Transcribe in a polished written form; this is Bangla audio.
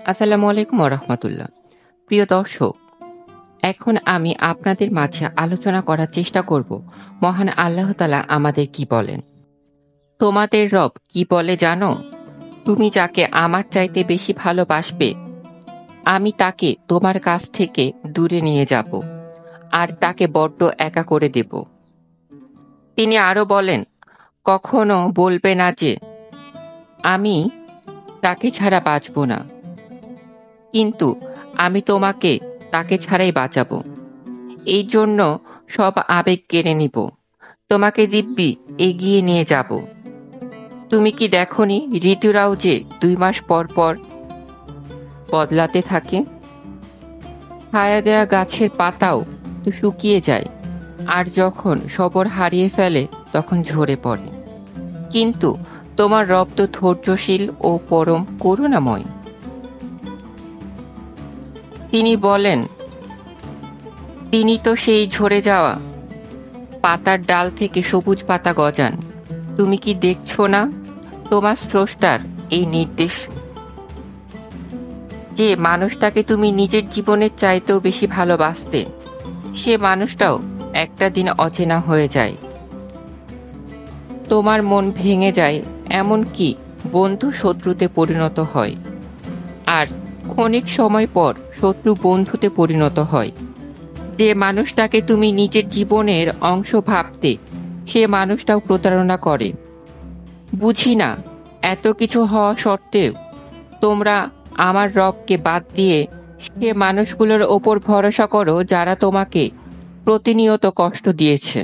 আসসালামু আলাইকুম রহমতুল্লাহ। প্রিয় দর্শক, এখন আমি আপনাদের মাঝে আলোচনা করার চেষ্টা করব মহান আল্লাহ তাআলা আমাদের কি বলেন। তোমাদের রব কি বলে জানো? তুমি যাকে আমার চাইতে বেশি ভালোবাসবে, আমি তাকে তোমার কাছ থেকে দূরে নিয়ে যাব আর তাকে বড্ড একা করে দেব। তিনি আরো বলেন, কখনো বলবে না যে আমি তাকে ছাড়া বাঁচব না, কিন্তু আমি তোমাকে তাকে ছাড়াই বাঁচাবো। এই জন্য সব আবেগ কেড়ে নিব, তোমাকে দিব্যি এগিয়ে নিয়ে যাব। তুমি কি দেখনি ঋতুরাও যে 2 মাস পর পর বদলাতে থাকে? ছায়া দেয়া গাছের পাতাও তো শুকিয়ে যায়, আর যখন সবর হারিয়ে ফেলে তখন ঝরে পড়ে। কিন্তু তোমার রব তো ধৈর্যশীল ও পরম করুণাময়। তিনি বলেন, তিনি তো সেই ঝরে যাওয়া পাতার ডাল থেকে সবুজ পাতা গজান। তুমি কি দেখছো না তোমার স্রষ্টার এই নির্দেশ, যে মানুষটাকে তুমি নিজের জীবনের চাইতেও বেশি ভালোবাসতে, সে মানুষটাও একটা দিন অচেনা হয়ে যায়। তোমার মন ভেঙে যায়, এমনকি বন্ধু শত্রুতে পরিণত হয়, আর ক্ষণিক সময় পর শত্রু বন্ধুতে পরিণত হয়। যে মানুষটাকে তুমি নিজের জীবনের অংশ ভাবতে, সে মানুষটাও প্রতারণা করে। বুঝি না, এত কিছু হওয়া সত্ত্বেও তোমরা আমার রবকে বাদ দিয়ে সে মানুষগুলোর ওপর ভরসা করো যারা তোমাকে প্রতিনিয়ত কষ্ট দিয়েছে।